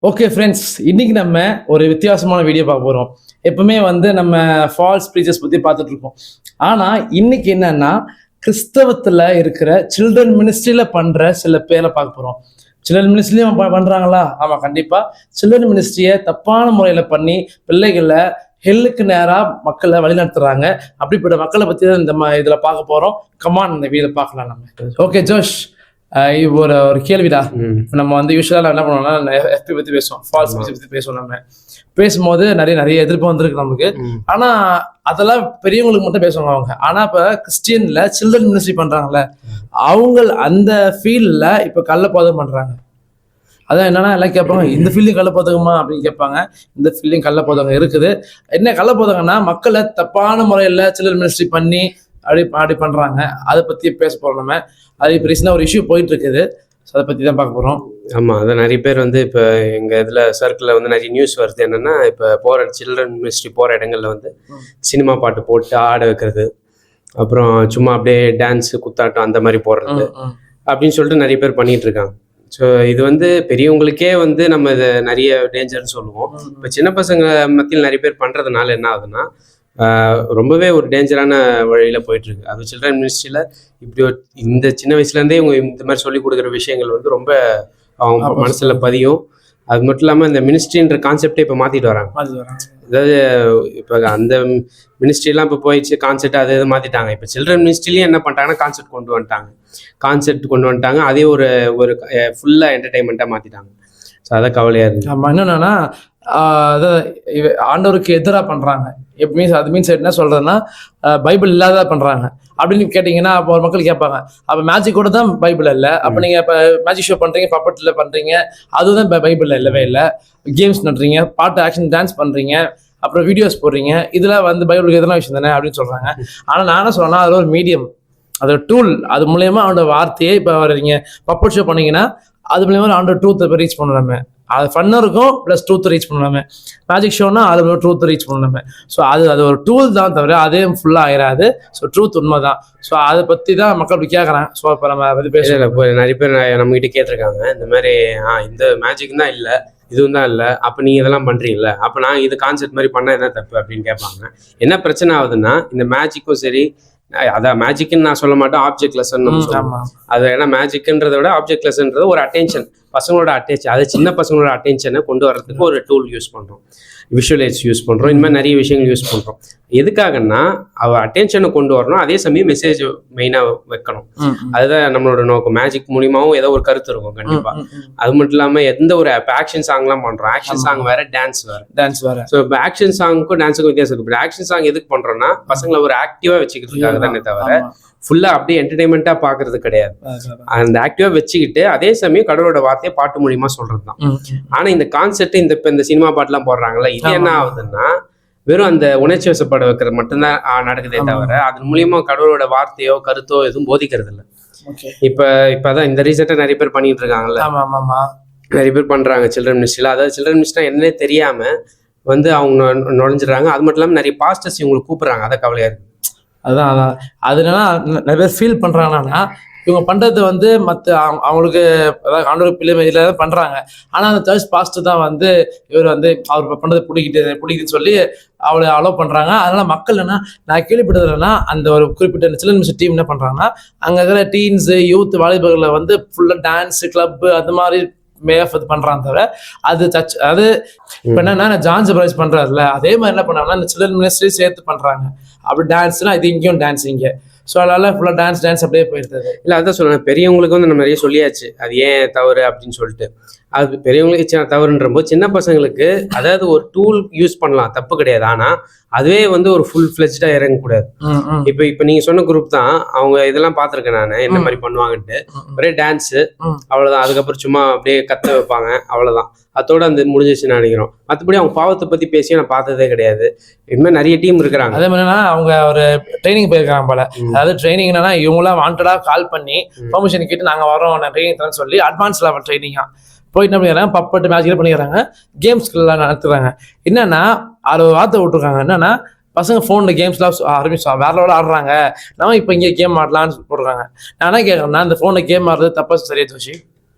Okay friends, இன்னைக்கு நம்ம ஒரு வித்தியாசமான வீடியோ பார்க்க போகிறோம். எப்பவுமே நம்ம ஃபால்ஸ் ப்ரீச்சர்ஸ் பற்றி பார்த்துட்டு இருக்கோம். ஆனால் இன்னைக்கு என்னன்னா கிறிஸ்தவத்தில் இருக்கிற சில்ட்ரன் மினிஸ்ட்ரியில் பண்ணுற சில பேரை பார்க்க போகிறோம். சில்ட்ரன் மினிஸ்ட்ரிலையும் பண்ணுறாங்களா? ஆமாம், கண்டிப்பாக. சில்ட்ரன் மினிஸ்ட்ரியை தப்பான முறையில் பண்ணி பிள்ளைகளை ஹெல்லுக்கு நேராக மக்களை வழிநடத்துறாங்க. அப்படிப்பட்ட மக்களை பற்றி தான் இந்த இதில் பார்க்க போகிறோம். கமான், இந்த வீடியோ பார்க்கலாம் நம்ம. ஓகே ஜோஷ், ஒரு கேள்விடா. நம்ம யூஸ்வலாக என்ன பண்ணுவோம்னா எஃபி பற்றி பேசுவோம், ஃபால்ஸ் பற்றி பேசுவோம். நம்ம பேசும்போது நிறைய எதிர்ப்பு வந்திருக்கு நமக்கு. ஆனா அதெல்லாம் பெரியவங்களுக்கு மட்டும் பேசுவாங்க அவங்க. ஆனா இப்ப கிறிஸ்டியன்ல சில்ட்ரன் மினிஸ்ட்ரி பண்றாங்கல்ல, அவங்க அந்த ஃபீல்ட்ல இப்ப கள்ளப்போதகம் பண்றாங்க. அதான் என்னன்னா எல்லாம் கேட்பாங்க, இந்த ஃபீல்டையும் கள்ளப்போதகமா அப்படின்னு கேட்பாங்க. இந்த ஃபீல்டையும் கள்ளப்போதகம் இருக்குது. என்ன கள்ளப்போதகம்னா மக்களை தப்பான முறையில் சில்ட்ரன் மினிஸ்ட்ரி பண்ணி அப்படி பண்றாங்க. அதை பத்தி பேச போறோம் நம்ம. அது இப்போ ரீசெண்டாக ஒரு இஷ்யூ போயிட்டு இருக்குது. ஸோ அதை பற்றி தான் பார்க்க போகிறோம். ஆமாம், அதான் நிறைய பேர் இப்போ எங்கள் இதில் சர்க்கிளில் நிறைய நியூஸ் வருது. என்னென்னா இப்போ போகிற சில்ட்ரன் மினிஸ்ட்ரி போகிற இடங்களில் சினிமா பாட்டு போட்டு ஆட வைக்கிறது, அப்புறம் சும்மா அப்படியே டான்ஸு குத்தாட்டம் அந்த மாதிரி போடுறது அப்படின்னு சொல்லிட்டு நிறைய பேர் பண்ணிகிட்டு இருக்காங்க. ஸோ இது பெரியவங்களுக்கே நம்ம இதை நிறைய டேஞ்சர்னு சொல்லுவோம். இப்போ சின்ன பசங்க மத்தியில் நிறைய பேர் பண்ணுறதுனால என்ன ஆகுதுன்னா ரொம்பவே ஒரு டேஞ்சரான வழியில் போயிட்டுருக்கு. அது சில்ட்ரன் மினிஸ்ட்ரியில் இப்படி இந்த சின்ன வயசுலேருந்தே இவங்க இந்த மாதிரி சொல்லிக் கொடுக்குற விஷயங்கள் ரொம்ப அவங்க மனசில் பதியும். அது மட்டும் இல்லாமல் இந்த மினிஸ்ட்ரின்ற கான்செப்டே இப்போ மாற்றிட்டு வராங்க. அதாவது இப்போ அந்த மினிஸ்ட்ரிலாம் இப்போ போயிடுச்சு, கான்செப்ட் அது இது மாற்றிட்டாங்க. இப்போ சில்ட்ரன் மினிஸ்ட்ரிலையும் என்ன பண்ணிட்டாங்கன்னா கான்செப்ட் கொண்டு வந்துட்டாங்க. அதே ஒரு ஃபுல்லாக என்டர்டைன்மெண்ட்டாக மாற்றிட்டாங்க. ஸோ அதை கவலையாக இருக்குது. ஆமாம், என்னென்னா ஆண்டவருக்கு எதிராக பண்ணுறாங்க. அது மீன்ஸ் என்ன சொல்கிறதுன்னா பைபிள் இல்லாத பண்ணுறாங்க அப்படின்னு கேட்டிங்கன்னா அப்போ ஒரு மக்கள் கேட்பாங்க, அப்போ மேஜிக்கோட தான் பைபிள் இல்லை, அப்போ நீங்கள் இப்போ மேஜிக் ஷோ பண்ணுறீங்க, பப்பட்டில் பண்ணுறீங்க, அதுதான் இப்போ பைபிளில் இல்லவே இல்லை. கேம்ஸ் நடுறீங்க, பாட்டு ஆக்ஷன் டான்ஸ் பண்ணுறீங்க, அப்புறம் வீடியோஸ் போடுறீங்க, இதெல்லாம் பைபிளுக்கு எதனா விஷயம் தானே அப்படின்னு சொல்கிறாங்க. ஆனால் நான் என்ன சொல்கிறேன்னா அதில் ஒரு மீடியம், அது ஒரு டூல். அது மூலயமா அவனோட வார்த்தையே இப்போ நீங்கள் பப்பட் ஷோ பண்ணிங்கன்னா அது மூலயமா அவனோட ட்ரூத்தை ரீச் பண்ணலாமே. அது ஃபன்னாக இருக்கும், ப்ளஸ் ட்ரூத்தை ரீச் பண்ணலாமே. மேஜிக் ஷோனா அது ட்ரூத்தை ரீச் பண்ணலாமே. ஸோ அது ஒரு டூல் தான் தவிர அதே ஃபுல்லாக ஆயிடாது. ஸோ ட்ரூத் உண்மை தான். ஸோ அதை பற்றி தான் மக்கள் இப்படி கேட்குறாங்க. ஸோ இப்போ நம்ம பற்றி பேசல. இப்போ நிறைய பேர் நம்மகிட்ட கேட்டிருக்காங்க இந்த மாதிரி, இந்த மேஜிக் தான் இல்லை, இதுவும் தான் இல்லை, அப்போ நீங்கள் இதெல்லாம் பண்ணுறீங்கள, அப்போ நான் இது கான்செப்ட் மாதிரி பண்ணால் என்ன தப்பு அப்படின்னு கேட்பாங்க. என்ன பிரச்சனை ஆகுதுன்னா இந்த மேஜிக்கும் சரி, அதான் மேஜிக்னு நான் சொல்ல மாட்டேன், ஆப்ஜெக்ட் லெசன் அது. ஏன்னா மேஜிக்ன்றதை விட ஆப்ஜெக்ட் லெசன்றது ஒரு அட்டென்ஷன், பசங்களோட அட்டென்ஷன், அது சின்ன பசங்களோட அட்டென்ஷனை கொண்டு வர்றதுக்கு ஒரு டூல் யூஸ் பண்ணுறோம், விஷுவல் எய்ட்ஸ் யூஸ் பண்ணுறோம், இந்த மாதிரி நிறைய விஷயங்கள் யூஸ் பண்ணுறோம். எதுக்காகன்னா அவள் அட்டென்ஷனை கொண்டு வரணும், அதே சமயம் மெசேஜ் மெயினாக வைக்கணும். அதுதான் நம்மளோட நோக்கம். மேஜிக் மூலியமாகவும் ஏதோ ஒரு கருத்து இருக்கும் கண்டிப்பாக. அது மட்டும் இல்லாமல் எந்த ஒரு ஆக்ஷன் சாங்லாம் பண்ணுறோம், ஆக்ஷன் சாங் வேற, டான்ஸ் வேற. ஸோ இப்போ ஆக்ஷன் சாங்க்கும் டான்ஸுக்கும் வித்தியாசம் இருக்கு. ஆக்ஷன் சாங் எதுக்கு பண்ணுறோன்னா பசங்களை ஒரு ஆக்டிவாக வச்சுக்கிறதுக்காக தானே தவிர ஃபுல்லா அப்படியே என்டர்டைன்மெண்டா பாக்குறது கிடையாது. அந்த ஆக்டிவா வச்சுக்கிட்டு அதே சமயம் கடவுளோட வார்த்தையை பாட்டு மூலியமா சொல்றதுதான். ஆனா இந்த கான்செப்ட் இந்த சினிமா பாட்டுலாம் போடுறாங்கல்ல, இது என்ன ஆகுதுன்னா வெறும் அந்த உணர்ச்சி வசப்பட வைக்கிறது மட்டும்தான் நடக்குதே தவிர அதன் மூலியமா கடவுளோட வார்த்தையோ கருத்தோ எதுவும் போதிக்கிறது இல்லை. இப்பதான் இந்த ரீசெண்டா நிறைய பேர் பண்ணிட்டு இருக்காங்கல்ல, நிறைய பேர் பண்றாங்க சில்ட்ரன் மினிஸ்ட்ரியில. அதாவது சில்ட்ரன் மினிஸ்ட்ரி என்னன்னே தெரியாம அவங்க நுழைஞ்சிடறாங்க. அது மட்டும் இல்லாம நிறைய பாஸ்டர்ஸ் இவங்களுக்கு கூப்பிடுறாங்க. அதை கவலையா இருக்கு. அதான் அதனால நிறைய பேர் ஃபீல் பண்ணுறாங்கன்னா இவங்க பண்ணுறது மற்ற அவங்களுக்கு அதாவது ஆண்டவர் பிள்ளை இதில் தான் பண்ணுறாங்க. ஆனால் அந்த சர்ச் பாஸ்டர் தான் இவர் அவர் பண்ணுறது பிடிக்குதுன்னு சொல்லி அவளை அலோவ் பண்ணுறாங்க. அதனால் மக்கள் நான் கேள்விப்பட்டதுன்னா அந்த ஒரு குறிப்பிட்ட சில்ட்ரன் மினிஸ்ட்ரி டீம் என்ன பண்ணுறாங்கன்னா அங்கே இருக்கிற டீன்ஸு யூத் வாலிபர்களை ஃபுல்லாக டான்ஸு கிளப்பு அது மாதிரி பண்றாங்க தவிர அது இப்ப என்னன்னா ஜான் ஜபரைஸ் பண்றாருல, அதே மாதிரி என்ன பண்ணாங்கன்னா இந்த சில்ட்ரன் மினிஸ்ட்ரி சேர்த்து பண்றாங்க. அப்படி டான்ஸ்னா இது இங்கேயும் டான்ஸ் இங்கே. ஸோ அதனால ஃபுல்லா டான்ஸ் அப்படியே போயிருந்தது. இல்லை, அதான் சொல்றேன், பெரியவங்களுக்கு நம்ம நிறைய சொல்லியாச்சு அது ஏன் தவறு அப்படின்னு சொல்லிட்டு. அது பெரியவங்களுக்கு தவறுன்ற போது சின்ன பசங்களுக்கு அதாவது ஒரு டூல் யூஸ் பண்ணலாம், தப்பு கிடையாது. ஆனா அதுவே ஒரு ஃபுல் ஃபிளெஜ்டா இறங்கக்கூடாது. இப்ப நீங்க சொன்ன குரூப் தான், அவங்க இதெல்லாம் பார்த்துருக்கேன் நான் என்ன மாதிரி பண்ணுவாங்கன்ட்டு. ஒரே டான்ஸு அவ்வளவுதான், அதுக்கப்புறம் சும்மா அப்படியே கத்த வைப்பாங்க, அவ்வளவுதான். அதோட முடிஞ்சிச்சுன்னு நினைக்கிறோம். மற்றபடி அவங்க பாவத்தை பத்தி பேசி நான் பார்த்ததே கிடையாது. இது மாதிரி நிறைய டீம் இருக்கிறாங்க. அதே மாதிரினா அவங்க ஒரு ட்ரைனிங் போயிருக்காங்க போல. அதாவது ட்ரைனிங் என்னன்னா இவங்களாம் வாண்டடா கால் பண்ணி பெர்மிஷன் கேட்டு நாங்க வரோம் ட்ரைனிங் தரேன்னு சொல்லி அட்வான்ஸ் லெவல் ட்ரைனிங்கா போயிட்டு என்ன பண்ணிடுறாங்க, பப்பட்டு மேட்ச்ல பண்ணிடுறாங்க, கேம்ஸ்லாம் நடத்துறாங்க. என்னன்னா அது வார்த்தை விட்டுருக்காங்க, என்னன்னா பசங்க ஃபோனில் கேம்ஸ்லாம் ஆரம்பிச்சோம் வேற லெவலில் ஆடுறாங்க, நம்ம இப்போ இங்கே கேம் ஆடலான்னு போடுறாங்க. நான் என்ன கேட்குறேன்னா இந்த ஃபோனில் கேம் ஆடுறது தப்பா சரியா ஜோஷி?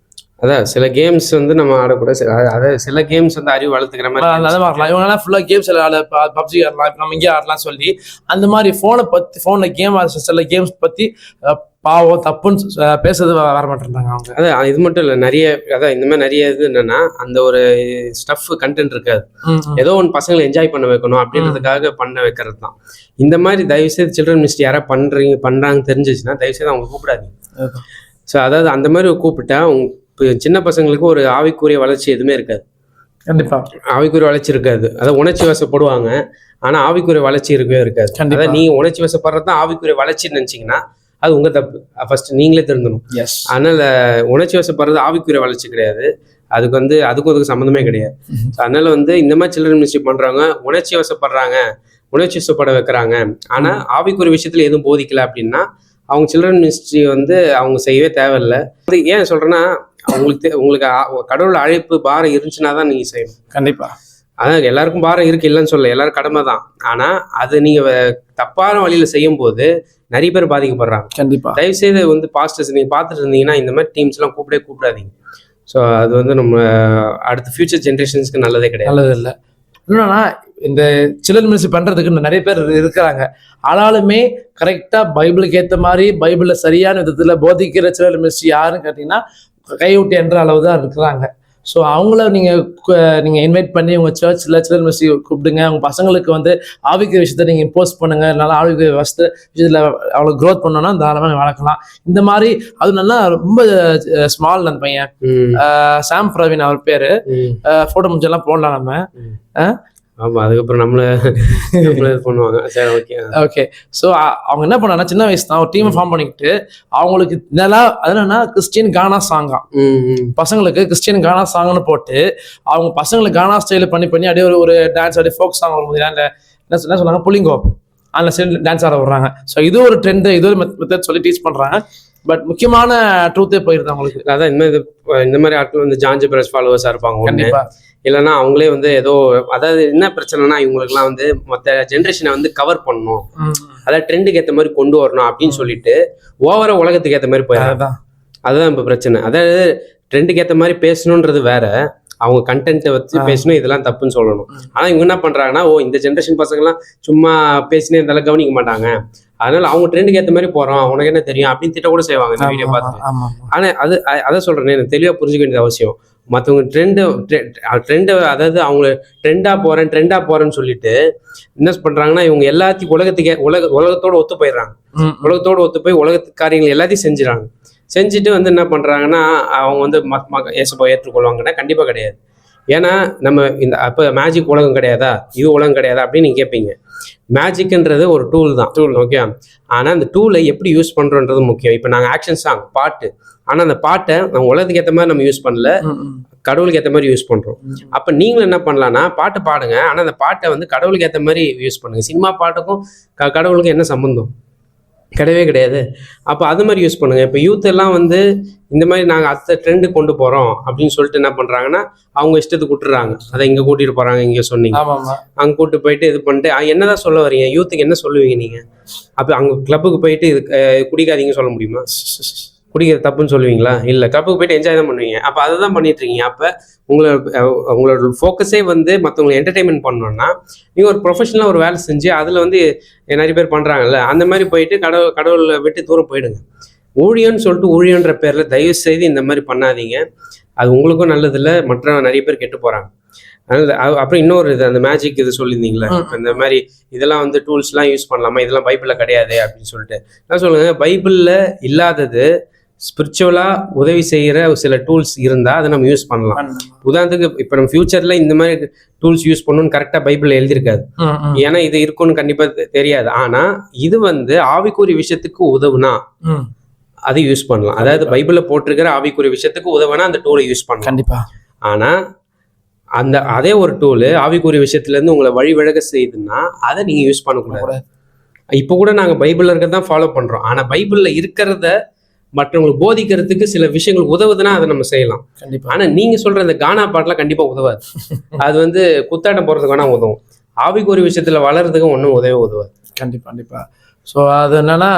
அதான் சில கேம்ஸ் வந்து நம்ம ஆடக்கூட அதாவது சில கேம்ஸ் வந்து அறிவு வளர்த்துக்கிற மாதிரி அதை பார்க்கலாம். இவங்கெல்லாம் ஃபுல்லாக கேம்ஸ் பப்ஜி ஆடலாம், நம்ம இங்கே ஆடலாம் சொல்லி அந்த மாதிரி ஃபோனில் கேம் சில கேம்ஸ் பற்றி பாவம் தப்புன்னு பேசுறது வர மாட்டேறாங்க அவங்க. அதான் இது மட்டும் இல்லை, நிறைய அதான் இந்த மாதிரி நிறைய இது என்னன்னா அந்த ஒரு ஸ்டஃப் கண்டென்ட் இருக்காது. ஏதோ ஒன்று பசங்களை என்ஜாய் பண்ண வைக்கணும் அப்படின்றதுக்காக பண்ண வைக்கிறது தான். இந்த மாதிரி தயவுசெய்து சில்ட்ரன் மினிஸ்ட்ரி யாராவது பண்றாங்க தெரிஞ்சிச்சுன்னா தயவுசெய்து அவங்க கூப்பிடாதீங்க. ஸோ அதாவது அந்த மாதிரி கூப்பிட்டா சின்ன பசங்களுக்கு ஒரு ஆவிக்குரிய வளர்ச்சி எதுவுமே இருக்காது. கண்டிப்பா ஆவிக்குரிய வளர்ச்சி இருக்காது. அதாவது உணர்ச்சி வசப்படுவாங்க, ஆனா ஆவிக்குரிய வளர்ச்சி இருக்கவே இருக்காது. அதாவது நீங்க உணர்ச்சி வசப்படுறதுதான் ஆவிக்குரிய வளர்ச்சின்னு நினைச்சீங்கன்னா அது உங்க தப்பு. ஃபர்ஸ்ட் நீங்களே தெரிஞ்சுக்கணும். அதனால உணர்ச்சி வசப்படுறது ஆவிக்குரிய வளர்ச்சி கிடையாது. அதுக்கும் சம்மந்தமே கிடையாது. அதனால இந்த மாதிரி சில்ட்ரன் மினிஸ்ட்ரி பண்றவங்க உணர்ச்சி வசப்படுறாங்க, உணர்ச்சி வசப்பட வைக்கிறாங்க, ஆனா ஆவிக்குரிய விஷயத்துல எதுவும் போதிக்கல அப்படின்னா அவங்க சில்ட்ரன் மினிஸ்ட்ரி அவங்க செய்யவே தேவையில்லை. ஏன் சொல்றேன்னா உங்களுக்கு கடவுள் அழைப்பு பாரம் இருந்துச்சுன்னா தான் நீங்க செய்யணும். கண்டிப்பா. அதான் எல்லாருக்கும் பாரம் இருக்கு, இல்லைன்னு சொல்ல, எல்லாரும் கடமை தான். ஆனா அது நீங்க தப்பான வழியில செய்யும் போது நிறைய பேர் பாதிக்கப்படுறாங்க. கண்டிப்பா. தயவுசெய்து பாஸ்டர்ஸ் நீங்க பார்த்துட்டு இருந்தீங்கன்னா இந்த மாதிரி டீம்ஸ் எல்லாம் கூப்பிடாதீங்க. ஸோ அது நம்ம அடுத்த ஃபியூச்சர் ஜென்ரேஷன்ஸ்க்கு நல்லதே கிடையாது, நல்லது இல்லை. என்னன்னா இந்த சில்ட்ரன் மினிஸ்ட்ரி பண்றதுக்கு நிறைய பேர் இருக்கிறாங்க. ஆனாலுமே கரெக்டா பைபிளுக்கு ஏற்ற மாதிரி பைபிள்ல சரியான விதத்துல போதிக்கிற சில்ட்ரன் மினிஸ்ட்ரி யாருன்னு கேட்டீங்கன்னா கைவிட்டு என்ற அளவு தான் இருக்கிறாங்க. ஸோ அவங்கள நீங்கள் இன்வைட் பண்ணி உங்கள் சர்ச்சில் சில்ட்ரன் மினிஸ்ட்ரி கூப்பிடுங்க. உங்கள் பசங்களுக்கு ஆவிக்குரிய விஷயத்தை நீங்கள் இம்போஸ் பண்ணுங்க. அதனால ஆவிக்குரிய விஷயத்தில் அவ்வளோ க்ரோத் பண்ணோன்னா தாராளமாக வளர்க்கலாம். இந்த மாதிரி அது நல்லா ரொம்ப ஸ்மால் அந்த பையன் சாம் பிரவீன் அவர் பேர். ஃபோட்டோ முடிச்செல்லாம் போடலாம் நம்ம. ஆமா, அதுக்கப்புறம் நம்மள பண்ணுவாங்க. சரி, ஓகே. ஸோ அவங்க என்ன பண்ணாங்கன்னா சின்ன வயசு தான் ஒரு டீமை ஃபார்ம் பண்ணிக்கிட்டு அவங்களுக்கு அது என்னன்னா கிறிஸ்டியன் கானா சாங்கா, பசங்களுக்கு கிறிஸ்டியன் கானா சாங்னு போட்டு அவங்க பசங்களுக்கு கானா ஸ்டைல பண்ணி அப்படியே ஒரு டான்ஸ் அப்படியே ஃபோக் சாங் வரும். என்ன சொன்னாங்க புலிங்கோ அதில் சைடு டான்ஸ் ஆட விடுறாங்க. ஸோ இது ஒரு ட்ரெண்டு, இது ஒரு மெத்தட் சொல்லி டீச் பண்றாங்க. பட் முக்கியமான ட்ரூத்தே போயிருது அவங்களுக்கு. அதான் இந்த மாதிரி ஆட்கள் ஜான் ஜெபரஸ் ஃபாலோவர்ஸா இருப்பாங்க. கண்டிப்பா. இல்லைன்னா அவங்களே ஏதோ அதாவது என்ன பிரச்சனைனா இவங்களுக்குலாம் மற்ற ஜென்ரேஷனை கவர் பண்ணணும், அதாவது ட்ரெண்டுக்கு ஏற்ற மாதிரி கொண்டு வரணும் அப்படின்னு சொல்லிட்டு ஓவரா உலகத்துக்கு ஏற்ற மாதிரி போயிடுறாங்க. அதுதான் இப்போ பிரச்சனை. அதாவது ட்ரெண்டுக்கு ஏற்ற மாதிரி பேசணுன்றது வேற, அவங்க கண்டென்ட்டை வச்சு பேசணும், இதெல்லாம் தப்புன்னு சொல்லணும். ஆனா இவங்க என்ன பண்றாங்கன்னா இந்த ஜென்ரேஷன் பசங்கள்லாம் சும்மா பேசினே இருந்தாலும் கவனிக்க மாட்டாங்க. அதனால அவங்க ட்ரெண்டுக்கு ஏற்ற மாதிரி போறோம், உனக்கு என்ன தெரியும் அப்படின்னு திட்ட கூட செய்வாங்க இந்த வீடியோ பார்த்து. ஆனா அதை சொல்றேன், எனக்கு தெளிவா புரிஞ்சுக்க வேண்டியது அவசியம். மற்றவங்க ட்ரெண்டு அதாவது அவங்க ட்ரெண்டா போறேன்னு சொல்லிட்டு என்ன பண்றாங்கன்னா இவங்க எல்லாத்தையும் உலகத்தோட ஒத்து போயிடுறாங்க. உலகத்தோட ஒத்து போய் உலகத்து காரியங்கள் எல்லாத்தையும் செஞ்சுட்டு என்ன பண்றாங்கன்னா அவங்க ஏசப்பா ஏற்றுக்கொள்வாங்கன்னா கண்டிப்பா கிடையாது. ஏன்னா நம்ம அப்ப மேஜிக் உலகம் கிடையாதா, இது உலகம் கிடையாதா அப்படின்னு நீங்க கேட்பீங்க. மேஜிக்ன்றது ஒரு டூல் தான், ஓகே. ஆனா அந்த டூலை எப்படி யூஸ் பண்றோன்றது முக்கியம். இப்ப நாங்க ஆக்ஷன் சாங் பாட்டு, ஆனா அந்த பாட்டை நம்ம உலகத்துக்கு ஏற்ற மாதிரி நம்ம யூஸ் பண்ணல, கடவுளுக்கு ஏற்ற மாதிரி யூஸ் பண்றோம். அப்ப நீங்களும் என்ன பண்ணலாம்னா பாட்டு பாடுங்க, ஆனா அந்த பாட்டை கடவுளுக்கு ஏற்ற மாதிரி யூஸ் பண்ணுங்க. சினிமா பாட்டுக்கும் கடவுளுக்கும் என்ன சம்பந்தம்? கிடையவே கிடையாது. அப்போ அது மாதிரி யூஸ் பண்ணுங்க. இப்போ யூத் எல்லாம் இந்த மாதிரி நாங்கள் அடுத்த ட்ரெண்டு கொண்டு போறோம் அப்படின்னு சொல்லிட்டு என்ன பண்றாங்கன்னா அவங்க இஷ்டத்துக்கு விட்டுறாங்க. அதை இங்க கூட்டிட்டு போறாங்க, இங்க சொன்னீங்க அங்க கூட்டு போயிட்டு இது பண்ணிட்டு என்னதான் சொல்ல வரீங்க? யூத்துக்கு என்ன சொல்லுவீங்க நீங்க? அப்ப அங்க கிளப்புக்கு போயிட்டு இது குடிக்காதீங்க சொல்ல முடியுமா? குடிக்கிற தப்புன்னு சொல்லுவீங்களா? இல்லை, கிளப்புக்கு போயிட்டு என்ஜாய் தான் பண்ணுவீங்க. அப்போ அதை தான் பண்ணிட்டு இருக்கீங்க. அப்போ உங்களோட ஃபோக்கஸே மற்றவங்களை என்டர்டைன்மெண்ட் பண்ணணும்னா நீங்கள் ஒரு ப்ரொஃபஷனலாக ஒரு வேலை செஞ்சு அதில் நிறைய பேர் பண்ணுறாங்கல்ல, அந்த மாதிரி போயிட்டு கடவுளை விட்டு தூரம் போயிடுங்க. ஊழியன்னு சொல்லிட்டு ஊழியன்ற பேரில் தயவு செய்து இந்த மாதிரி பண்ணாதீங்க. அது உங்களுக்கும் நல்லதில்லை, மற்ற நிறைய பேர் கெட்டு போகிறாங்க. அப்புறம் இன்னொரு அந்த மேஜிக் இது சொல்லியிருந்தீங்களா, இந்த மாதிரி இதெல்லாம் டூல்ஸ்லாம் யூஸ் பண்ணலாமா, இதெல்லாம் பைபிளில் கிடையாது அப்படின்னு சொல்லிட்டு நான் சொல்லுங்க. பைபிளில் இல்லாதது ஸ்பிரிச்சுவலா உதவி செய்யற சில டூல்ஸ் இருந்தா அதை நம்ம யூஸ் பண்ணலாம். உதாரணத்துக்கு இப்ப நம்ம ஃபியூச்சர்ல இந்த மாதிரி டூல்ஸ் யூஸ் பண்ணணும்னு கரெக்டா பைபிள்ல எழுதியிருக்காது. ஏன்னா இது இருக்கும்னு கண்டிப்பா தெரியாது. ஆனா இது ஆவிக்குரிய விஷயத்துக்கு உதவுனா அதை யூஸ் பண்ணலாம். அதாவது பைபிள்ல போட்டிருக்கிற ஆவிக்குரிய விஷயத்துக்கு உதவுனா அந்த டூலை யூஸ் பண்ணலாம் கண்டிப்பா. ஆனா அதே ஒரு டூல் ஆவிக்குரிய விஷயத்துல இருந்து உங்களை வழிவிலக செய்யுதுன்னா அதை நீங்க யூஸ் பண்ணக்கூடாது. இப்ப கூட நாங்க பைபிள்ல இருக்கிறதான் ஃபாலோ பண்றோம். ஆனா பைபிள்ல இருக்கிறத மற்றவங்களுக்கு போதிக்கிறதுக்கு சில விஷயங்கள் உதவுதுன்னா அதை நம்ம செய்யலாம். ஆனா நீங்க சொல்ற இந்த கானா பாட்டுலாம் கண்டிப்பா உதவாது. அது குத்தாட்டம் போறதுக்கு வேணா உதவும், ஆவிக்குரிய விஷயத்துல வளர்றதுக்கு ஒன்றும் உதவாது. கண்டிப்பா கண்டிப்பா. ஸோ அது என்னன்னா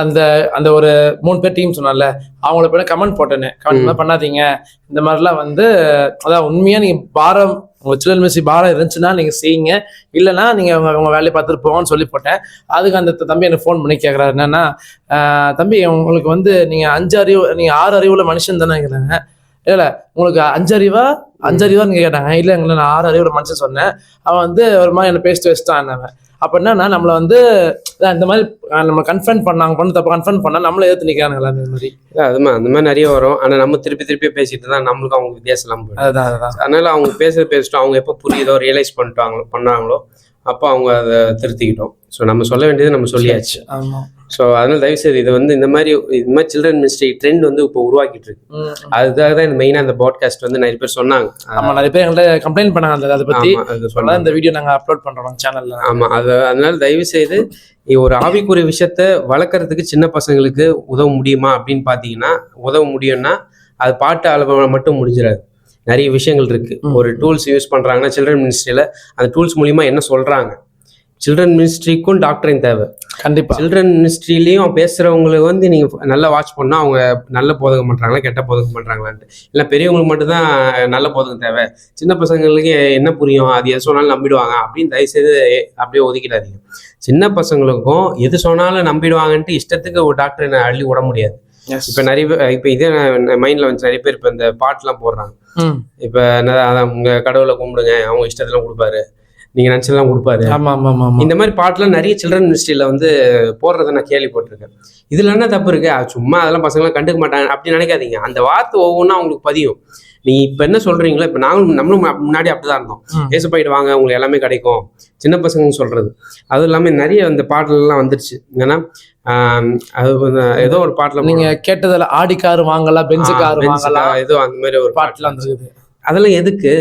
அந்த அந்த ஒரு 3 பேர் டீம் சொன்னால அவங்கள போய் கமெண்ட் போட்டேன்னு கமெண்ட் பண்ணாதீங்க இந்த மாதிரிலாம் வந்து அதான் உண்மையாக நீங்கள் பாரம் உங்கள் சில்ட்ரன் மினிஸ்ட்ரி பாரம் இருந்துச்சுன்னா நீங்கள் செய்யுங்க, இல்லைன்னா நீங்கள் உங்கள் வேலையை பார்த்துட்டு போங்கன்னு சொல்லி போட்டேன். அதுக்கு அந்த தம்பி எனக்கு ஃபோன் பண்ணி கேட்குறாரு என்னன்னா, தம்பி உங்களுக்கு வந்து நீங்கள் 6 அறிவுள்ள மனுஷன் தானே இருக்கிறாங்க, இல்லை உங்களுக்கு 5 அறிவான்னு கேட்டாங்க. இல்லை எங்களை நான் 6 அறிவுள்ள மனுஷன் சொன்னேன். அவன் வந்து ஒரு மாதிரி என்னை பேசிட்டு வச்சுட்டான். அவன் அப்போ என்னன்னா நம்மளை வந்து இந்த மாதிரி நம்ம கன்ஃபர்ம் பண்ணாங்க தப்பு கன்ஃபர்ம் பண்ணால் நம்மளை எதிர்த்து நிற்கிறாங்களா அந்த மாதிரி. அதுமா அந்த மாதிரி நிறைய வரும். ஆனால் நம்ம திருப்பி பேசிட்டு தான் நம்மளுக்கு அவங்க வித்தியாசம் போயிடும். அதுதான் அதனால அவங்க பேசிட்டு அவங்க எப்போ புரியுதோ ரியலைஸ் பண்ணாங்களோ அப்போ அவங்க அதை திருத்திக்கிட்டோம். ஸோ நம்ம சொல்ல வேண்டியது நம்ம சொல்லியாச்சு. ஆமாம். ஸோ அதனால தயவுசெய்து இது வந்து இந்த மாதிரி சில்ட்ரன் மினிஸ்ட்ரி ட்ரெண்ட் வந்து இப்போ உருவாக்கிட்டு இருக்கு. அதுக்காக தான் இந்த மெயினாக இந்த பாட்காஸ்ட் வந்து நிறைய பேர் சொன்னாங்க. ஆமாம், நிறைய பேர் எங்கள்கிட்ட கம்ப்ளைண்ட் பண்ணாங்க அதை பற்றி. இந்த வீடியோ நாங்கள் அப்லோட் பண்ணுறோம் சேனலில். ஆமாம், அதனால தயவுசெய்து ஒரு ஆவிக்குரிய விஷயத்த வளர்க்குறதுக்கு சின்ன பசங்களுக்கு உதவ முடியுமா அப்படின்னு பார்த்தீங்கன்னா, உதவ முடியும்னா அது பாட்டு அளவு மட்டும் முடிஞ்சிடாது. நிறைய விஷயங்கள் இருக்கு. ஒரு டூல்ஸ் யூஸ் பண்ணுறாங்கன்னா சில்ட்ரன் மினிஸ்ட்ரியில் அந்த டூல்ஸ் மூலிமா என்ன சொல்கிறாங்க, சில்ட்ரன் மினிஸ்ட்ரிக்கும் டாக்டரின் தேவை. கண்டிப்பா சில்ட்ரன் மினிஸ்ட்ரிலையும் பேசுறவங்களுக்கு வந்து நீங்க நல்லா வாட்ச் பண்ணா அவங்க நல்ல போதகம் பண்றாங்களா கெட்ட போதகம் பண்றாங்களான்ட்டு. இல்லை பெரியவங்களுக்கு மட்டும்தான் நல்ல போதகம் தேவை, சின்ன பசங்களுக்கு என்ன புரியும், அது எது சொன்னாலும் நம்பிடுவாங்க அப்படின்னு தயவுசெய்து அப்படியே ஒதுக்கிடாதீங்க. சின்ன பசங்களுக்கும் எது சொன்னாலும் நம்பிடுவாங்கன்ட்டு இஷ்டத்துக்கு ஒரு டாக்டரை அள்ளி விட முடியாது. இப்ப நிறைய பேர் இப்ப இதே மைண்ட்ல வந்து நிறைய பேர் இப்ப இந்த பாட்டுலாம் போடுறாங்க. இப்ப அதான் உங்க கடவுளை கும்பிடுங்க, அவங்க இஷ்டத்தெல்லாம் கொடுப்பாரு, நீங்க நினைச்சதெல்லாம் கொடுப்பாரு. இந்த மாதிரி பாட்டுலாம் நிறைய சில்ட்ரன் மினிஸ்ட்ரியில வந்து போடுறத நான் கேள்விப்பட்டிருக்கேன். இதுல என்ன தப்பு இருக்கு, சும்மா அதெல்லாம் பசங்களாம் கண்டுக்க மாட்டாங்க அப்படி நினைக்காதீங்க. அந்த வார்த்தை ஒவ்வொன்றும் அவங்களுக்கு பதியும். நீ இப்ப என்ன சொல்றீங்களோ, இப்ப நம்மளும் முன்னாடி அப்படிதான் இருந்தோம். ஏசப்பாயிட்டு வாங்க உங்களுக்கு எல்லாமே கிடைக்கும் சின்ன பசங்க சொல்றது. அதுவும் இல்லாம நிறைய அந்த பாடலாம் வந்துருச்சு. ஏன்னா அது ஏதோ ஒரு பாட்டுல நீங்க கேட்டதுல ஆடி காரு வாங்கலாம், பென்ஸ் காரு வாங்கலாம், ஏதோ அந்த மாதிரி ஒரு பாட்டுலாம் இருக்குது. அதெல்லாம் எதுக்கு?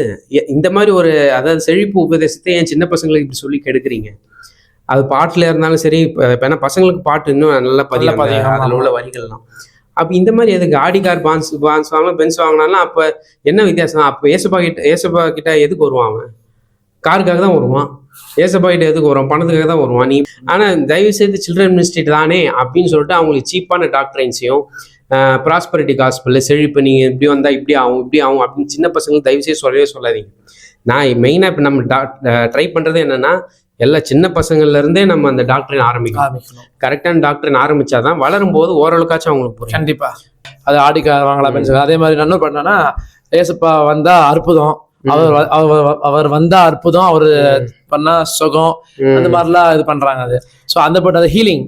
இந்த மாதிரி ஒரு அதாவது செழிப்பு உபதேசத்தை என் சின்ன பசங்களுக்கு இப்படி சொல்லி கெடுக்குறீங்க. அது பாட்டுல இருந்தாலும் சரி, ஏன்னா பசங்களுக்கு பாட்டு இன்னும் நல்லா பதியம் அதில் உள்ள வரிகள்லாம். அப்போ இந்த மாதிரி எதுக்கு ஆடி கார் பான்ஸ் வாங்கலாம், பென்ஸ் வாங்கினாலும் அப்போ என்ன வித்தியாசம்? அப்போ ஏசப்பா கிட்ட எதுக்கு வருவான்? அவன் காருக்காக தான் வருவான். ஏசப்பா கிட்ட எதுக்கு வருவான்? பணத்துக்காக தான் வருவான். நீ ஆனால் தயவு செய்து சில்ட்ரன் மினிஸ்ட்ரி தானே அப்படின்னு சொல்லிட்டு அவங்களுக்கு சீப்பான டாக்டரைன்ஸையும் ப்ராஸ்பரிட்டி காஸ்பல் செழிப்பு நீங்கள் இப்படி வந்தால் இப்படி ஆகும் அப்படின்னு சின்ன பசங்களுக்கு தயவுசெய்து சொல்லவே சொல்லாதீங்க. நான் மெயினாக இப்போ நம்ம ட்ரை பண்ணுறது என்னென்னா, எல்லா சின்ன பசங்கள்லேருந்தே நம்ம அந்த டாக்டரின் ஆரம்பிக்கணும். கரெக்டான டாக்டரின் ஆரம்பித்தாதான் வளரும்போது ஓரளவுக்காச்சும் அவங்களுக்கு புரியும். கண்டிப்பாக அது ஆடிக்கார வாங்கலாம் பென்ஸ். அதே மாதிரி நான் என்ன பண்ணேன்னா, ஏசப்பா வந்தா அற்புதம், அவர் வந்தா அற்புதம், அவரு பண்ணா சுகம், அந்த மாதிரிலாம் இது பண்றாங்க. அது ஸோ அந்த பட் அது ஹீலிங்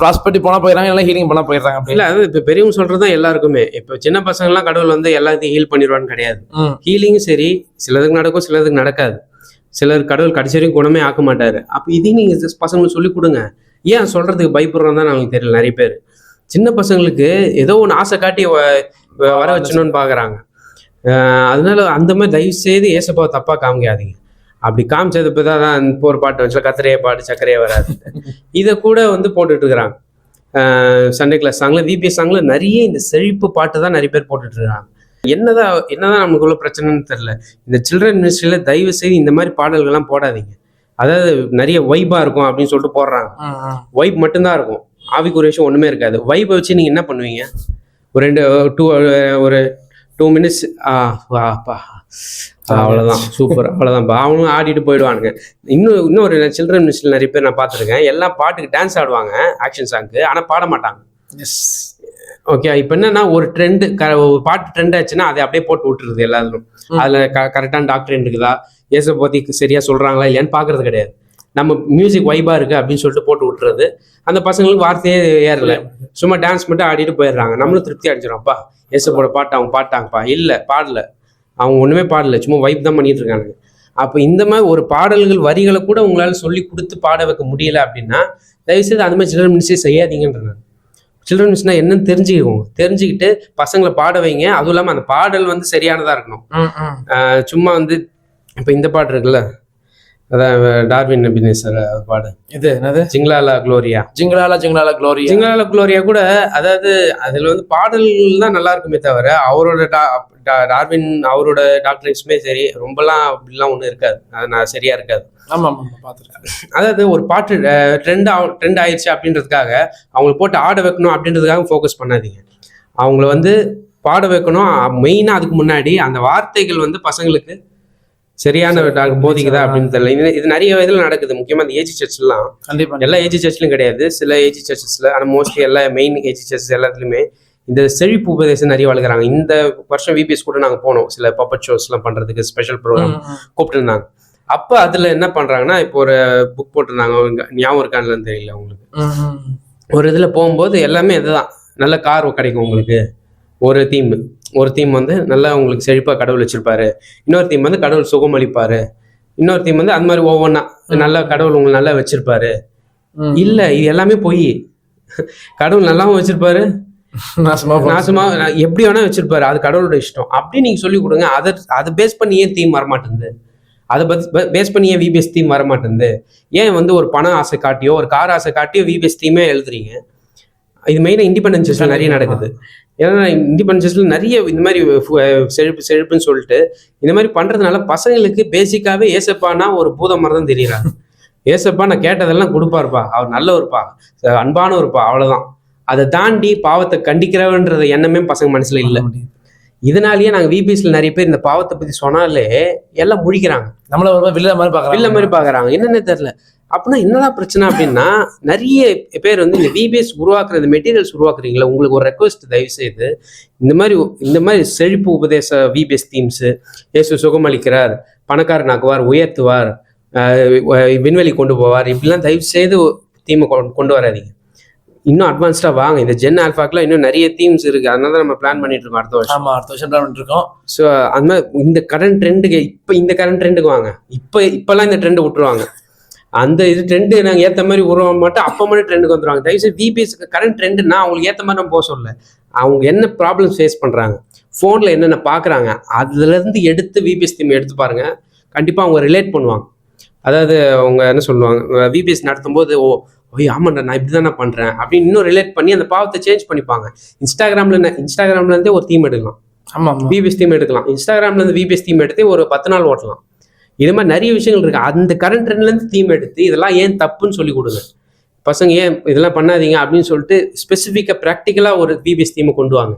ப்ராஸ்பரிட்டி போனா போயிடறாங்க, எல்லாம் ஹீலிங் பண்ணா போயிடுறாங்க. அப்படி இல்லை, அது இப்போ பெரியவங்க சொல்றதுதான் எல்லாருக்குமே. இப்போ சின்ன பசங்கள்லாம் கடவுள் வந்து எல்லாத்தையும் ஹீல் பண்ணிடுவான்னு கிடையாது. ஹீலிங்கும் சரி, சிலதுக்கு நடக்கும் சிலதுக்கு நடக்காது. சிலர் கடவுள் கடைசி வரைக்கும் குணமே ஆக்க மாட்டாரு. அப்போ இதையும் நீங்க பசங்களுக்கு சொல்லி கொடுங்க. ஏன் சொல்றதுக்கு பயப்படுறோம் தான் நமக்கு தெரியல. நிறைய பேர் சின்ன பசங்களுக்கு ஏதோ ஒன்று ஆசை காட்டி வர வச்சணும்னு பாக்குறாங்க. அதனால அந்த மாதிரி தயவு செய்து ஏசப்பாவை தப்பா காமிக்காதீங்க. அப்படி காமிச்சது இப்போதான் இப்போ ஒரு பாட்டு வச்சு கத்திரையே பாட்டு சக்கரையே வராது, இதை கூட வந்து போட்டுட்டு இருக்கிறாங்க. சண்டே கிளாஸ் சாங்ல, விபிஎஸ் சாங்ல நிறைய இந்த செழிப்பு பாட்டு தான் நிறைய பேர் போட்டுட்டு இருக்காங்க. என்னதான் நமக்குள்ள பிரச்சனைன்னு தெரியல. இந்த சில்ட்ரன் மினிஸ்ட்ரியில தயவு செய்து இந்த மாதிரி பாடல்கள்லாம் போடாதீங்க. அதாவது நிறைய வைபா இருக்கும் அப்படின்னு சொல்லிட்டு போடுறாங்க. வைப் மட்டும்தான் இருக்கும், ஆவிக்குரிய விஷயம் ஒண்ணுமே இருக்காது. வைப்பை வச்சு நீங்க என்ன பண்ணுவீங்க? ஒரு 2 minutes அவ்வளோதான், சூப்பர், அவ்வளோதான்ப்பா. அவனும் ஆடிட்டு போயிடுவானுங்க. இன்னொரு சில்ட்ரன் மினிஸ்ட்ரியில் நிறைய பேர் நான் பார்த்துருக்கேன். எல்லா பாட்டுக்கு டான்ஸ் ஆடுவாங்க, ஆக்ஷன் சாங்க்கு, ஆனால் பாட மாட்டாங்க. ஓகே, இப்போ என்னன்னா ஒரு பாட்டு ட்ரெண்ட் ஆச்சுன்னா அதை அப்படியே போட்டு விட்டுருது எல்லாரும். அதில் கரெக்டான டாக்டர் இருக்குதா, ஏசப்பை பற்றி சரியா சொல்கிறாங்களா இல்லையான்னு பார்க்கறது கிடையாது. நம்ம மியூசிக் வைபா இருக்கு அப்படின்னு சொல்லிட்டு போட்டு விட்டுறது. அந்த பசங்களுக்கு வார்த்தையே ஏறல, சும்மா டான்ஸ் மட்டும் ஆடிட்டு போயிடுறாங்க. நம்மளும் திருப்தி அடிச்சிடறோம்ப்பா, ஏசப்போட பாட்டு அவங்க பாட்டாங்கப்பா. இல்லை, பாடல, அவங்க ஒன்றுமே பாடல, சும்மா வைப் தான் பண்ணிட்டு இருக்காங்க. அப்போ இந்த மாதிரி ஒரு பாடல்கள் வரிகளை கூட உங்களால் சொல்லி கொடுத்து பாட வைக்க முடியல அப்படின்னா தயவுசெய்து அந்த மாதிரி சில்ட்ரன் மினிஸ்ட்ரி செய்யாதீங்கன்றாங்க. சில்ட்ரன் மினிஸ்ட்ரினா என்னன்னு தெரிஞ்சுக்கிட்டு பசங்களை பாட வைங்க. அதுவும் இல்லாமல் அந்த பாடல் வந்து சரியானதாக இருக்கணும். சும்மா வந்து இப்போ இந்த பாட்டு இருக்குல்ல, அதான் டார்வின் எபினேசர் பாடு இது என்னது ஜிங்லாலா குளோரியா. ஜிங்கலாலா ஜிங்கலாலா க்ளோரியா. ஜிங்லாலா குளோரியா கூட அதாவது அதுல வந்து பாடல்கள் தான் நல்லா இருக்குமே தவிர அவரோட டார்வின் அவரோட டாக்டரேட்ஸுமே சரி ரொம்பலாம் அப்படிலாம் ஒன்றும் இருக்காது, அது நான் சரியா இருக்காது. ஆமா ஆமா பார்த்துருக்கேன். அதாவது ஒரு பாட்டு ட்ரெண்ட் ஆயிடுச்சு அப்படின்றதுக்காக அவங்கள போட்டு ஆட வைக்கணும் அப்படின்றதுக்காக ஃபோக்கஸ் பண்ணாதீங்க. அவங்கள வந்து பாட வைக்கணும். மெயினாக அதுக்கு முன்னாடி அந்த வார்த்தைகள் வந்து பசங்களுக்கு சரியான போதிக்குதா அப்படின்னு தெரியல. இது நிறைய இதில் நடக்குது, முக்கியமாக இந்த ஏஜி சர்ச்லாம். கண்டிப்பா எல்லா ஏஜி சர்ச்லையும் கிடையாது, சில ஏஜி சர்ச்சஸில், ஆனால் மோஸ்ட்லி எல்லா மெயின் ஏஜி சர்ச்சஸ் எல்லாத்துலேயுமே இந்த செழிப்பு உபதேசம் நிறைய வளர்க்குறாங்க. இந்த வருஷம் விபிஎஸ் கூட நாங்கள் போனோம் சில பப்பட் ஷோஸ்லாம் பண்ணுறதுக்கு, ஸ்பெஷல் ப்ரோக்ராம் கூப்பிட்டுருந்தாங்க. அப்போ அதில் என்ன பண்ணுறாங்கன்னா, இப்போ ஒரு புக் போட்டிருந்தாங்க, ஞாபகம் இருக்கான்னு தெரியல உங்களுக்கு. ஒரு இதில் போகும்போது எல்லாமே இதுதான், நல்ல கார் கிடைக்கும் உங்களுக்கு. ஒரு தீம் வந்து நல்லா உங்களுக்கு செழிப்பாக கடவுள் வச்சிருப்பாரு, இன்னொரு தீம் வந்து கடவுள் சுகமளிப்பாரு, இன்னொரு தீம் வந்து அந்த மாதிரி ஒவ்வொன்றா நல்லா கடவுள் உங்களுக்கு நல்லா வச்சிருப்பாரு. இல்லை, இது எல்லாமே போய் கடவுள் நல்லாவும் வச்சிருப்பாரு, நாசமா எப்படி வேணா வச்சிருப்பாரு, அது கடவுளோட இஷ்டம் அப்படி நீங்க சொல்லி கொடுங்க. அதை பேஸ் பண்ணி ஏன் தீம் வரமாட்டேங்குது? அதை பேஸ் பண்ணி ஏன் விபிஎஸ் தீம் வரமாட்டேங்குது? ஏன் வந்து ஒரு பண ஆசை காட்டியோ ஒரு கார் ஆசை காட்டியோ விபிஎஸ் தீமே எழுதுறீங்க? இது மெயினாக இண்டிபெண்டன்ஸ் சர்ச்சில் நிறைய நடக்குது. ஏன்னா இண்டிபெண்டன்ஸ் சர்ச்சில் நிறைய இந்த மாதிரி செழிப்புன்னு சொல்லிட்டு இந்த மாதிரி பண்றதுனால பசங்களுக்கு பேசிக்காவே ஏசப்பானா ஒரு பூதம் மாதிரி தான் தெரியுறாங்க. ஏசப்பா நான் கேட்டதெல்லாம் கொடுப்பாருப்பா, அவர் நல்லவருப்பா, அன்பானவருப்பா, அவ்வளவுதான். அதை தாண்டி பாவத்தை கண்டிக்கிறவன்ற எண்ணமே பசங்க மனசுல இல்லை. இதனாலேயே நாங்கள் விபிஎஸ்ல நிறைய பேர் இந்த பாவத்தை பத்தி சொன்னாலே எல்லாம் முழிக்கிறாங்க, நம்மள ஒரு வில்ல மாதிரி பாக்குறாங்க. என்னன்னு தெரியல. அப்படின்னா என்னதான் பிரச்சனை அப்படின்னா, நிறைய பேர் வந்து இந்த விபிஎஸ் உருவாக்குற இந்த மெட்டீரியல்ஸ் உருவாக்குறீங்களா, உங்களுக்கு ஒரு ரெக்வஸ்ட், தயவு செய்து இந்த மாதிரி செழிப்பு உபதேச விபிஎஸ் தீம்ஸ், இயேசு சுகமளிக்கிறார், பணக்காரனாக்குவார், உயர்த்துவார், விண்வெளி கொண்டு போவார், இப்படிலாம் தயவு செய்து தீமை கொண்டு வராதீங்க. இன்னும் அட்வான்ஸ்டா வாங்க. இந்த ஜென் ஆல்ஃபாக்குலாம் இன்னும் நிறைய தீம்ஸ் இருக்கு, அதனால தான் நம்ம பிளான் பண்ணிட்டு இருக்கோம் அடுத்த வருஷம். அடுத்த வருஷம் பிளான் பண்ணிட்டு இருக்கோம். ஸோ அந்த மாதிரி இந்த கரண்ட் ட்ரெண்டுக்கு இந்த கரண்ட் ட்ரெண்டுக்கு வாங்க. இப்பெல்லாம் இந்த ட்ரெண்டை விட்டுருவாங்க. அந்த இது ட்ரெண்டு நாங்கள் ஏற்ற மாதிரி உருவ மாட்டோம், அப்போ மட்டும் ட்ரெண்டுக்கு வந்துடுவாங்க. தயவுசெய்து விபிஎஸ்க்கு கரண்ட் ட்ரெண்டுனா அவங்களுக்கு ஏற்ற மாதிரி நம்ம போக சொல்ல, அவங்க என்ன ப்ராப்ளம்ஸ் ஃபேஸ் பண்ணுறாங்க, ஃபோனில் என்னென்ன பார்க்குறாங்க, அதுலேருந்து எடுத்து விபிஎஸ் தீம் எடுத்து பாருங்க, கண்டிப்பாக அவங்க ரிலேட் பண்ணுவாங்க. அதாவது அவங்க என்ன சொல்லுவாங்க, விபிஎஸ் நடத்தும் போது ஓய் ஆமாண்டா நான் இப்படி தான் நான் பண்ணுறேன் அப்படின்னு இன்னும் ரிலேட் பண்ணி அந்த பாவத்தை சேஞ்ச் பண்ணிப்பாங்க. இன்ஸ்டாகிராம்லேருந்தே ஒரு தீம் எடுக்கலாம். ஆமாம், விபிஎஸ் தீம் எடுக்கலாம். இன்ஸ்டாகிராம்லேருந்து விபிஎஸ் தீம் எடுத்து ஒரு 10 நாள் ஓட்டலாம். இது மாதிரி நிறைய விஷயங்கள் இருக்கு. அந்த கரண்ட் ட்ரெண்ட்லேருந்து தீம் எடுத்து இதெல்லாம் ஏன் தப்புன்னு சொல்லி கொடுங்க. பசங்க ஏன் இதெல்லாம் பண்ணாதீங்க அப்படின்னு சொல்லிட்டு ஸ்பெசிஃபிக்காக ப்ராக்டிக்கலாக ஒரு விபிஎஸ் தீமை கொண்டு வாங்க.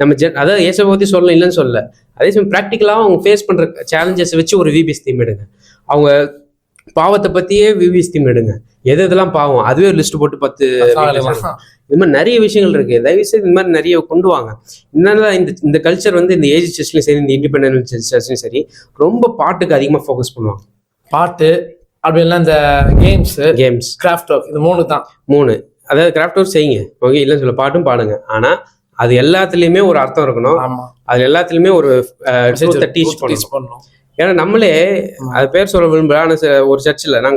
நம்ம அதாவது ஏசப்பை பற்றி சொல்லணும் இல்லைன்னு சொல்ல, அதே சமயம் ப்ராக்டிக்கலாக அவங்க ஃபேஸ் பண்ணுற சேலஞ்சஸ் வச்சு ஒரு விபிஎஸ் தீம் எடுங்க. அவங்க பாவத்தை பற்றியே விபிஎஸ் தீம் எடுங்க. இதெல்லாம் பாவம், அதுவே ஒரு லிஸ்ட் போட்டு 10 இது மாதிரி நிறைய விஷயங்கள் இருக்கு. தயவுசெய்து இந்த மாதிரி நிறைய கொண்டு வாங்க. என்னன்னா இந்த கல்ச்சர் வந்து இந்த ஏஜ் சர்ச்லையும் சரி, இந்த இண்டிபெண்டன்ட் சர்ச்லையும் சரி, ரொம்ப பாட்டுக்கு அதிகமாக ஃபோக்கஸ் பண்ணுவாங்க. பாட்டு அப்படின்னா இந்த கேம்ஸ் கிராஃப்ட் ஒர்க், இது 3 தான். 3 அதாவது கிராஃப்ட் ஒர்க் செய்யுங்க, ஓகே, இல்லைன்னு சொல்ல, பாட்டும் பாடுங்க. ஆனால் அது எல்லாத்துலேயுமே ஒரு அர்த்தம் இருக்கணும். அது எல்லாத்துலேயுமே ஒரு டீச் பண்ணணும். ஏன்னா நம்மளே அது பேர் சொல்ல விரும்புகிறேன். ஆனால் ஒரு சர்ச்சில் நான்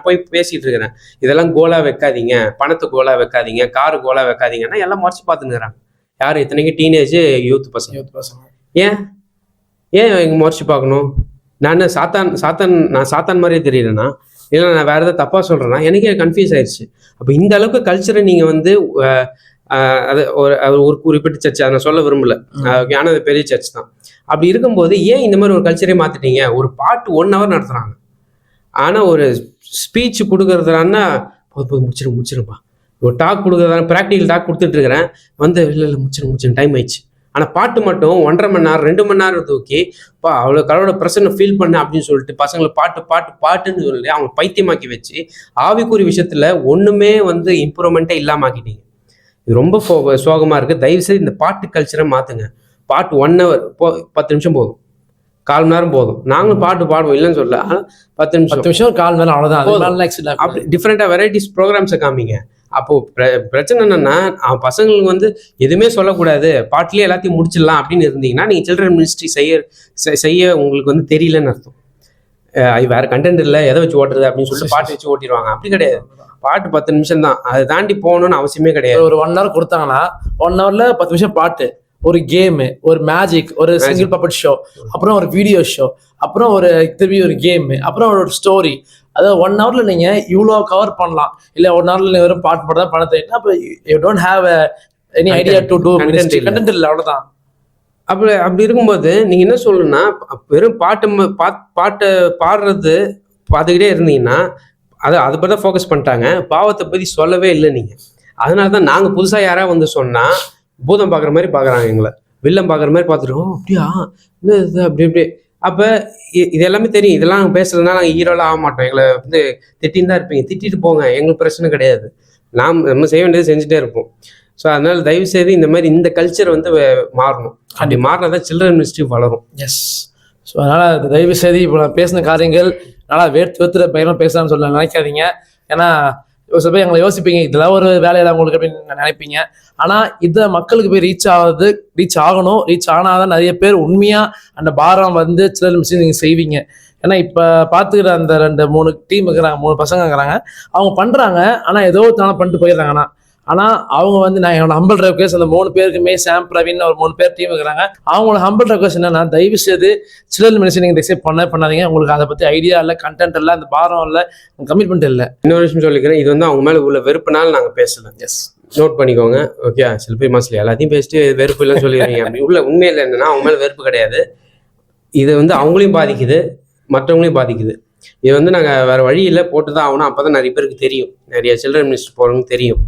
போய் பேசிகிட்டு இருக்கிறேன், இதெல்லாம் கோலா வைக்காதீங்க, பணத்தை கோலா வைக்காதீங்க, காரு கோலா வைக்காதீங்கன்னா எல்லாம் மறைச்சு பார்த்துன்னுறாங்க. யார் இத்தனைக்கு டீனேஜ் யூத் பசங்க ஏன் இங்கே மறைச்சு பார்க்கணும்? நான் சாத்தான் மாதிரியே தெரியலன்னா, இல்லை நான் வேறு ஏதாவது தப்பாக சொல்கிறேன்னா எனக்கே கன்ஃபியூஸ் ஆயிடுச்சு. அப்போ இந்த அளவுக்கு கல்ச்சரை நீங்கள் வந்து அது ஒரு குறிப்பிட்ட சர்ச், அதை நான் சொல்ல விரும்பல, ஆனால் அது பெரிய சர்ச் தான். அப்படி இருக்கும்போது ஏன் இந்த மாதிரி ஒரு கல்ச்சரே மாற்றிட்டீங்க? ஒரு பாட்டு 1 hour நடத்துகிறாங்க, ஆனால் ஒரு ஸ்பீச் கொடுக்குறதுனா முடிச்சிருப்பா, ஒரு டாக் கொடுக்குறதா, ப்ராக்டிக்கல் டாக் கொடுத்துட்டு இருக்கிறேன் வந்து இல்லை முடிச்சிடும் டைம் ஆயிடுச்சு. ஆனால் பாட்டு மட்டும் 1.5 மணி நேரம் 2 மணி நேரம் தூக்கி அவ்வளோ கடவுளோட பிரசன்னை ஃபீல் பண்ண அப்படின்னு சொல்லிட்டு பசங்களை பாட்டுன்னு சொல்லி அவங்க பைத்தியமாக்கி வச்சு ஆவிக்குறி விஷயத்தில் ஒன்றுமே வந்து இம்ப்ரூவ்மெண்ட்டே இல்லாமல் ஆக்கிட்டீங்க. இது ரொம்ப சோகமாக இருக்குது. தயவுசெய்து இந்த பாட்டு கல்ச்சரை மாற்றுங்க. பாட்டு 1 hour 10 நிமிஷம் போதும், 1/4 மணி நேரம் போதும். நாங்களும் பாட்டு பாடுவோம் இல்லைன்னு சொல்ல, ஆனால் 10 நிமிஷம் 1/4 மணி நேரம் அவ்வளோதான். அப்படி டிஃப்ரெண்ட்டாக வெரைட்டிஸ் ப்ரோக்ராம்ஸை காமிங்க. அப்போது பிரச்சனை என்னென்னா, பசங்களுக்கு வந்து எதுவுமே சொல்லக்கூடாது, பாட்டிலே எல்லாத்தையும் முடிச்சிடலாம் அப்படின்னு இருந்தீங்கன்னா நீங்கள் சில்ட்ரன் மினிஸ்ட்ரி செய்ய உங்களுக்கு வந்து தெரியலன்னு அர்த்தம். வேறு கண்டென்ட் இல்லை, எதை வச்சு ஓட்டுறது அப்படின்னு சொல்லிட்டு பாட்டு வச்சு ஓட்டிடுவாங்க. அப்படி கிடையாது. பாட்டு 10 நிமிஷம் தான், அதை தாண்டி போகணும்னு அவசியமே கிடையாது. ஒரு 1 hour கொடுத்தாங்கன்னா 1 hourல 10 நிமிஷம் பாட்டு, ஒரு கேமு, ஒரு மேஜிக், ஒரு சிங்கிள் பப்பட் ஷோ, அப்புறம் ஒரு வீடியோ ஷோ, அப்புறம் ஒரு திருப்பி ஒரு கேமு, அப்புறம் ஒரு ஸ்டோரி. அதாவது 1 ஹவர்ல நீங்க இவ்வளோ கவர் பண்ணலாம். இல்லை 1 ஹவர்ல நீங்க வெறும் பாட்டு மட்டும் தான் பண்ண தெரியும். அப்போ you don't have any idea to do ministry. Content இல்லை, அவ்வளோதான். அப்படி இருக்கும்போது நீங்க என்ன சொல்லணும்னா, வெறும் பாட்டை பாடுறது பார்த்துக்கிட்டே இருந்தீங்கன்னா அதை பற்றி தான் ஃபோக்கஸ் பண்ணிட்டாங்க. பாவத்தை பற்றி சொல்லவே இல்லை நீங்கள். அதனால தான் நாங்கள் புதுசாக யாராவது வந்து சொன்னால் பூதம் பார்க்குற மாதிரி பார்க்குறாங்க, எங்களை வில்லம் பார்க்குற மாதிரி பார்த்துருக்கோம். அப்படியா என்ன இது அப்படி இப்படி. அப்போ இது எல்லாமே தெரியும். இதெல்லாம் நாங்கள் பேசுறதுனால நாங்கள் ஹீரோலாம் ஆக மாட்டோம். எங்களை வந்து திட்டின்னு தான் இருப்பீங்க, திட்டிட்டு போங்க, எங்களுக்கு பிரச்சனை கிடையாது. நம்ம செய்ய வேண்டியது செஞ்சுட்டே இருப்போம். ஸோ அதனால தயவு செய்து இந்த மாதிரி இந்த கல்ச்சர் வந்து மாறணும். அப்படி மாறினா தான் சில்ட்ரன் மினிஸ்ட்ரி வளரும். எஸ். ஸோ அதனால் தயவு செய்து இப்போ நான் பேசின காரியங்கள் நல்லா வேர்த்து பயணம் பேசலாம்னு சொல்ல நினைக்காதீங்க. ஏன்னா சில பேர் எங்களை யோசிப்பீங்க, இதெல்லாம் ஒரு வேலையில உங்களுக்கு அப்படின்னு நினைப்பீங்க. ஆனால் இதை மக்களுக்கு போய் ரீச் ஆகணும். ரீச் ஆனால் தான் நிறைய பேர் உண்மையாக அந்த பாரம் வந்து சில்ட்ரன் மினிஸ்ட்ரி நீங்கள் செய்வீங்க. ஏன்னா இப்போ பார்த்துக்கிற அந்த 2-3 டீம் இருக்கிறாங்க, 3 பசங்க இருக்கிறாங்க. அவங்க பண்ணுறாங்க, ஆனால் ஏதோ ஒருத்தனால பண்ணிட்டு போயிடுறாங்கண்ணா. ஆனால் அவங்க வந்து நான் என்னோட ஹம்பிள் ரெக்வெஸ்ட் அந்த 3 பேருக்குமே சாம் பிரவீன் ஒரு 3 பேர் டீம் இருக்கிறாங்க. அவங்களோட ஹம்பிள் ரெக்வெஸ்ட் என்னன்னா, தயவு செய்து சில்ட்ரன் மினிஸ்ட்ரி நீங்கள் டிசைட் பண்ணாதீங்க. உங்களுக்கு அதை பற்றி ஐடியா இல்லை, கண்டென்ட் இல்லை, அந்த பாரம் இல்லை, கமிட்மெண்ட் இல்லை. இன்னொரு விஷயம் சொல்லிக்கிறேன், இது வந்து அவங்க மேலே உள்ள வெறுப்புனால நாங்கள் பேசலாம். எஸ், நோட் பண்ணிக்கோங்க. ஓகே, சில பேர் மனசில் எல்லாத்தையும் பேசிட்டு வெறுப்பு இல்லைன்னு சொல்லிடுறீங்க. அப்படி உள்ள உண்மையில் என்னன்னா அவங்க மேலே வெறுப்பு கிடையாது. இது வந்து அவங்களையும் பாதிக்குது, மற்றவங்களையும் பாதிக்குது. இது வந்து நாங்கள் வேறு வழி இல்லை, போட்டு தான் ஆகணும். அப்போ தான் நிறைய பேருக்கு தெரியும், நிறைய சில்ட்ரன் மினிஸ்ட்ரி போகிறவங்க தெரியும்.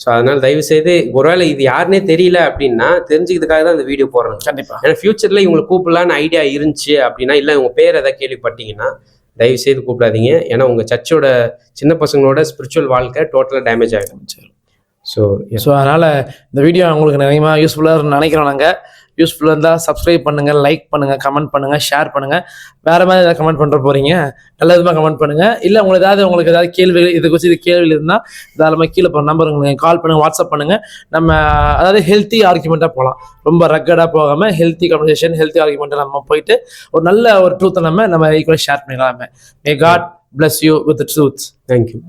ஸோ அதனால் தயவு செய்து ஒருவேளை இது யாருன்னே தெரியல அப்படின்னா தெரிஞ்சுக்கிறதுக்காக தான் இந்த வீடியோ போடுறேன். கண்டிப்பாக. ஏன்னா ஃபியூச்சரில் இவங்களை கூப்பிடலான்னு ஐடியா இருந்துச்சு அப்படின்னா, இல்லை உங்கள் பேர் எதாவது கேள்விப்பட்டீங்கன்னா தயவு செய்து கூப்பிடாதீங்க. ஏன்னா உங்கள் சர்ச்சோட சின்ன பசங்களோட ஸ்பிரிச்சுவல் வாழ்க்கை டோட்டலாக டேமேஜ் ஆகிடும். ஸோ அதனால் இந்த வீடியோ உங்களுக்கு நிறையமாக யூஸ்ஃபுல்லாக நினைக்கிறோம். நாங்கள் யூஸ்ஃபுல்லாக இருந்தால் சப்ஸ்கிரைப் பண்ணுங்கள், லைக் பண்ணுங்கள், கமெண்ட் பண்ணுங்கள், ஷேர் பண்ணுங்கள். வேறு மாதிரி ஏதாவது கமெண்ட் பண்ணுற போகிறீங்க, நல்ல விதமாக கமெண்ட் பண்ணுங்கள். இல்லை உங்களுக்கு ஏதாவது கேள்விகள் இது குறித்து கேள்விகள் இருந்தால் தாராளமாக கீழே போகிற நம்பருக்கு கால் பண்ணுங்கள், வாட்ஸ்அப் பண்ணுங்கள். நம்ம அதாவது ஹெல்த்தி ஆர்குமெண்ட்டாக போகலாம், ரொம்ப ரக்கடாக போகாமல் ஹெல்த்தி கன்வர்சேஷன், ஹெல்த்தி ஆர்குமெண்ட்டை நம்ம போயிட்டு ஒரு நல்ல ஒரு ட்ரூத்தை நம்ம ஈக்குவலாக ஷேர் பண்ணிடலாம். May God bless you with the truth. Thank you.